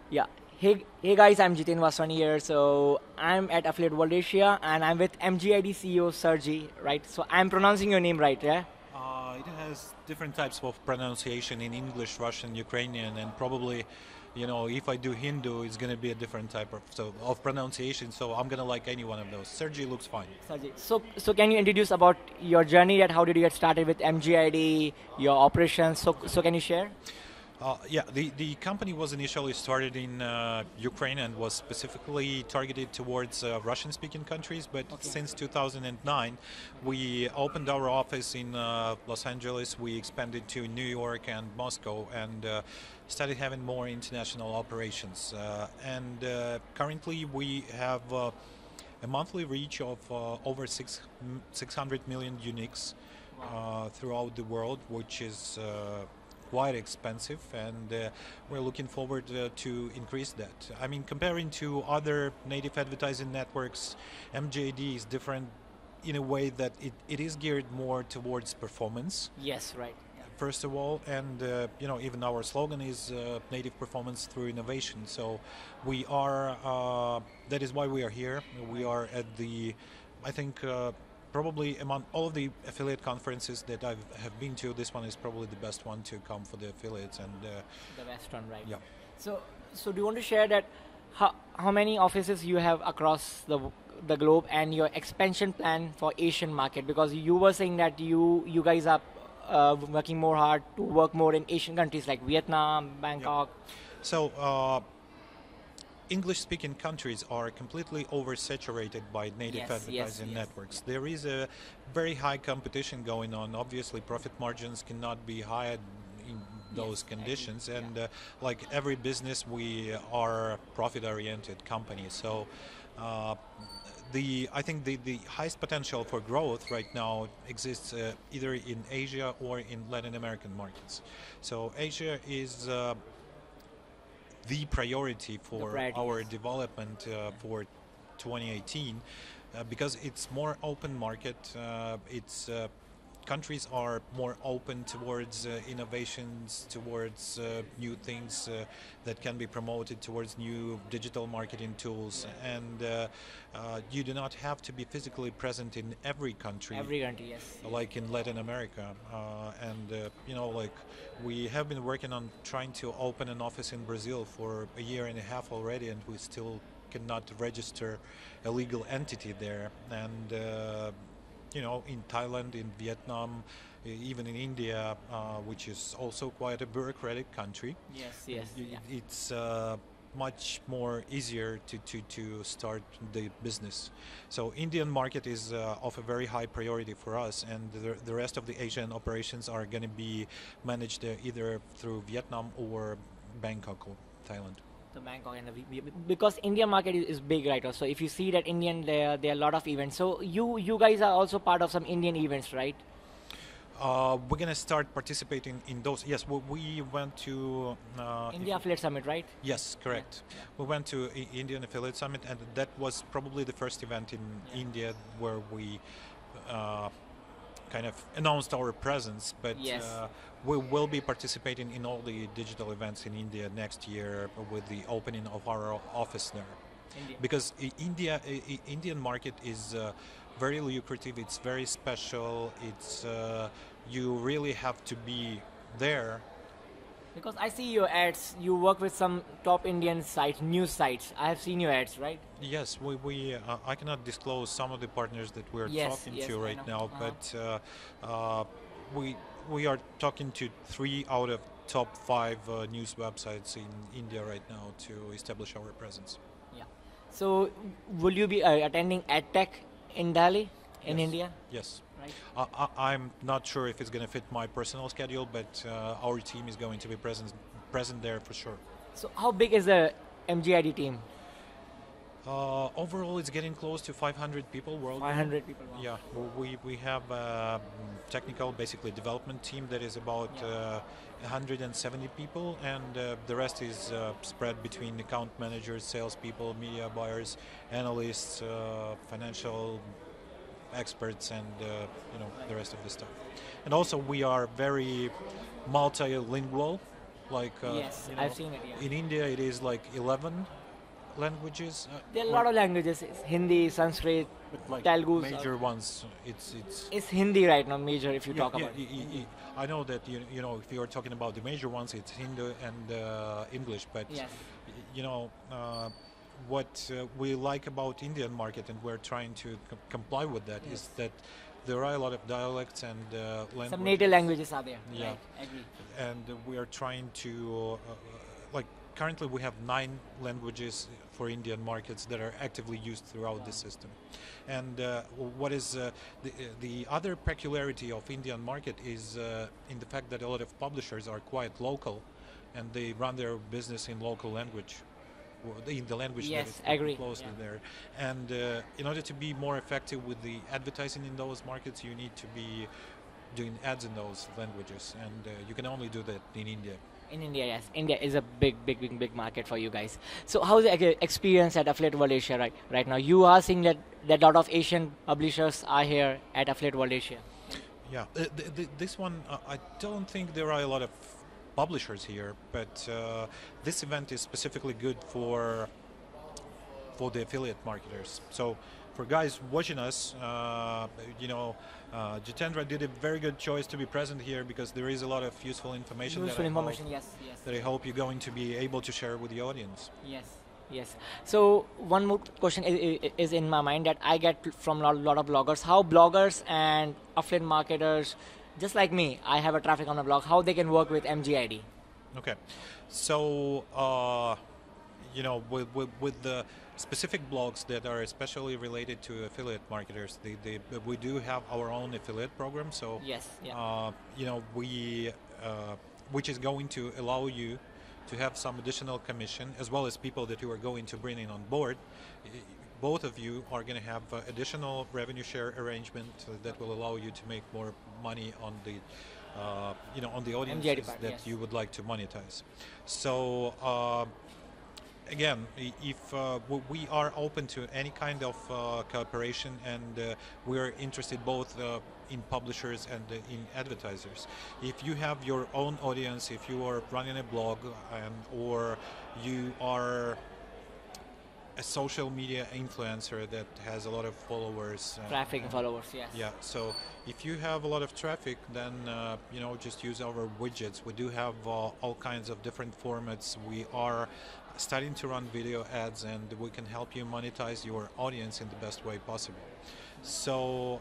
Yeah. Hey guys, I'm Jitendra here. So I'm at Affiliate World Asia and I'm with MGID CEO Sergey, right? So I'm pronouncing your name right, yeah? It has different types of pronunciation in English, Russian, Ukrainian, and probably, if I do Hindu, it's going to be a different type of pronunciation. So I'm going to like any one of those. Sergey looks fine. Sergey. So can you introduce about your journey, that how did you get started with MGID, your operations? So can you share? Yeah, the company was initially started in Ukraine and was specifically targeted towards Russian-speaking countries. But Okay. since 2009, we opened our office in Los Angeles. We expanded to New York and Moscow and started having more international operations. And currently, we have a monthly reach of over 600 million uniques throughout the world, which is quite expensive, and we're looking forward to increase that. I mean, comparing to other native advertising networks, MJD is different in a way that it is geared more towards performance. Yes, right. First of all, and even our slogan is native performance through innovation. So we are. That is why we are here. We are at the, I think, probably among all of the affiliate conferences that I have been to, this one is probably the best one to come for the affiliates. And The best one, right? yeah. So do you want to share that how many offices you have across the globe and your expansion plan for Asian market? Because you were saying that you guys are working more hard to work more in Asian countries like Vietnam, Bangkok. So English-speaking countries are completely oversaturated by native Yes, advertising yes. networks. There is a very high competition going on. Obviously, profit margins cannot be high in those conditions. And like every business, we are a profit-oriented company. So I think the highest potential for growth right now exists either in Asia or in Latin American markets. So Asia is the priority for Priority, our yes. development for 2018 because it's more open market. It's countries are more open towards innovations, towards new things that can be promoted, towards new digital marketing tools, and you do not have to be physically present in every country. Every country, yes. Like in Latin America, and like we have been working on trying to open an office in Brazil for a year and a half already, and we still cannot register a legal entity there. And in Thailand, in Vietnam, even in India, which is also quite a bureaucratic country. Yes. Yeah. It's much more easier to start the business. So Indian market is of a very high priority for us, and the rest of the Asian operations are going to be managed either through Vietnam or Bangkok or Thailand. The Bangkok and because Indian market is big, right? So if you see that Indian, there are a lot of events. So you guys are also part of some Indian events, right? We're going to start participating in those. Yes, we went to India Affiliate Summit, right? Yes, correct. Yeah. We went to Indian Affiliate Summit, and that was probably the first event in India where we kind of announced our presence. But Yes. we will be participating in all the digital events in India next year with the opening of our office there. India. Because Indian market is very lucrative. It's very special. It's you really have to be there. Because I see your ads, you work with some top Indian sites, news sites. I have seen your ads, right? Yes, we I cannot disclose some of the partners that we're Yes, talking yes, to I right know. now, but we are talking to 3 out of top 5 news websites in India right now to establish our presence. Yeah. So will you be attending AdTech in Delhi, in Yes. India? Yes. Right. I'm not sure if it's going to fit my personal schedule, but our team is going to be present there for sure. So how big is the MGID team? Overall, it's getting close to 500 people worldwide. 500 people. Wow. Yeah, we have a technical, basically development team that is about 170 people, and the rest is spread between account managers, salespeople, media buyers, analysts, financial experts, and the rest of the stuff. And also, we are very multilingual. Like Yes, I've seen it. Yeah. in India, it is like 11 languages. There are a lot of languages. It's Hindi, Sanskrit, But like Telugu. major ones, it's It's Hindi right now, major if you talk yeah, about it. I know that you know if you're talking about the major ones, it's Hindu and English. But Yes. you know what we like about Indian market, and we're trying to comply with that, is that there are a lot of dialects and languages. Some native languages are there. Yeah. Right. Agree. And we are trying to like currently we have 9 languages for Indian markets that are actively used throughout the system. And what is the other peculiarity of Indian market is in the fact that a lot of publishers are quite local, and they run their business in local language, in the language Yes, that is agree. closely Yeah. there. And in order to be more effective with the advertising in those markets, you need to be doing ads in those languages, and you can only do that in India. In India, yes. India is a big market for you guys. So how's the experience at Affiliate World Asia right now? You are seeing that a lot of Asian publishers are here at Affiliate World Asia. Yeah, this one, I don't think there are a lot of publishers here, but this event is specifically good for the affiliate marketers. So for guys watching us, Jitendra did a very good choice to be present here, because there is a lot of useful information. Yes. That I hope you're going to be able to share with the audience. Yes. So one more question is in my mind that I get from a lot of bloggers. How bloggers and affiliate marketers, just like me, I have a traffic on a blog, how they can work with MGID? Okay, so with the specific blogs that are especially related to affiliate marketers, we do have our own affiliate program. So Yes. we which is going to allow you to have some additional commission, as well as people that you are going to bring in on board. Both of you are going to have additional revenue share arrangement that will allow you to make more money on the on the audiences part, that yes. you would like to monetize. So again, if we are open to any kind of cooperation, and we are interested both in publishers and in advertisers. If you have your own audience, if you are running a blog, or you are a social media influencer that has a lot of followers, Traffic and followers, yes. yeah, so if you have a lot of traffic, then just use our widgets. We do have all kinds of different formats. We are starting to run video ads, and we can help you monetize your audience in the best way possible. So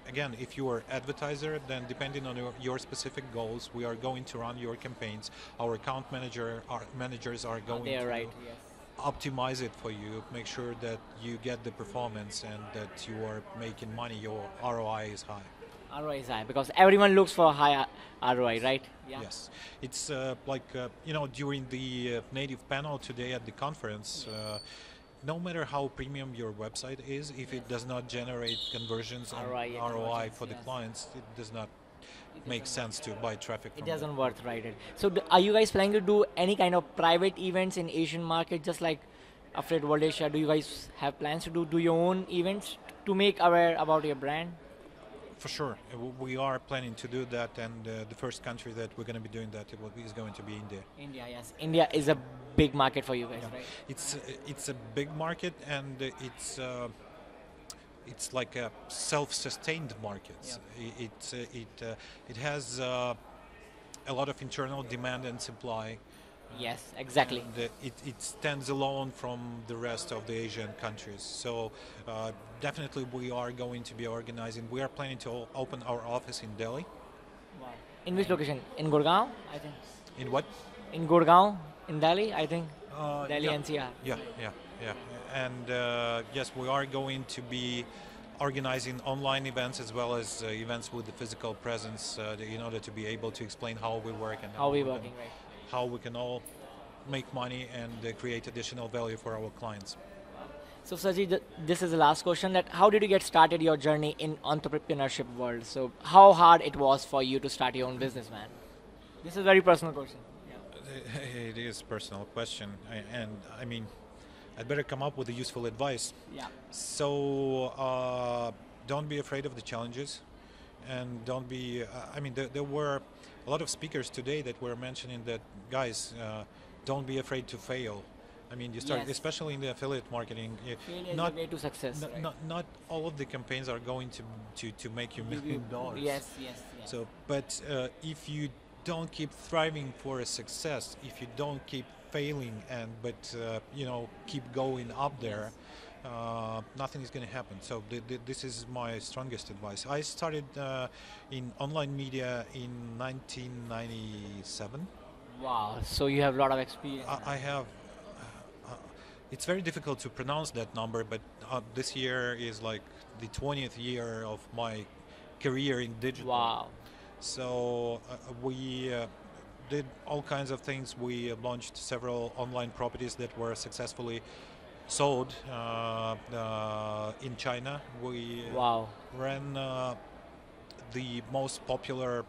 again, if you are advertiser, then depending on your specific goals, we are going to run your campaigns. Our account managers are going to Right, yes. optimize it for you, make sure that you get the performance and that you are making money, your ROI is high. ROI is high because everyone looks for high ROI, right? Yeah. Yes, it's during the native panel today at the conference, no matter how premium your website is, if it does not generate conversions and ROI for the clients, it does not make sense to buy traffic from It doesn't them. worth, right? So are you guys planning to do any kind of private events in Asian market, just like Affiliate World Asia? Do you guys have plans to do your own events to make aware about your brand? For sure, we are planning to do that, and the first country that we're going to be doing that is going to be India. India, yes. India is a big market for you guys, Yeah. right? It's a big market, and it's like a self-sustained market. Yeah. It has a lot of internal demand and supply. Yes, exactly. And it stands alone from the rest of the Asian countries. So definitely we are going to be organizing. We are planning to open our office in Delhi. Wow. In which location? In Gurgaon, I think. In what? In Gurgaon, in Delhi, I think. Delhi yeah. NCR. Yeah. And yes, we are going to be organizing online events as well as events with the physical presence in order to be able to explain how we work and How we working, right? how we can all make money and create additional value for our clients. So Sergey, this is the last question. That how did you get started your journey in entrepreneurship world? So how hard it was for you to start your own business, man? This is a very personal question. Yeah. It is a personal question, and I mean, I'd better come up with a useful advice. Yeah. So don't be afraid of the challenges, and don't be. I mean, there were a lot of speakers today that were mentioning that, guys, don't be afraid to fail. I mean, you start, Yes. especially in the affiliate marketing. Failure is Not the way to success. Right? not all of the campaigns are going to make you $1 million. Yes, yes, yes. So, but if you don't keep thriving for a success, if you don't keep failing but keep going up there, nothing is going to happen. So this is my strongest advice. I started in online media in 1997. Wow. So you have a lot of experience. I have. It's very difficult to pronounce that number, but this year is like the 20th year of my career in digital. Wow. So we did all kinds of things. We launched several online properties that were successfully sold in China. We Wow. ran the most popular,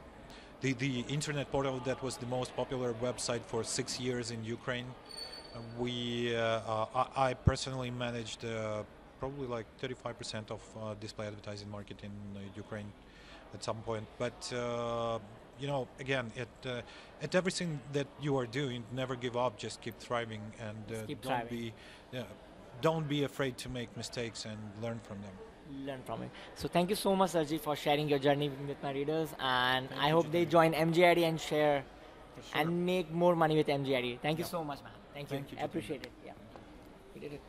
the internet portal that was the most popular website for 6 years in Ukraine. I personally managed probably like 35% of display advertising market in Ukraine at some point. But again, at everything that you are doing, never give up. Just keep thriving, and don't be afraid to make mistakes and learn from them. Learn from it. So thank you so much, Sergey, for sharing your journey with my readers, and Thank I you, hope they Jitendra. join MGID and share Sure. and make more money with MGID. Thank you Yeah. so much, man. Thank you. Thank you, I appreciate it. Yeah. We did it.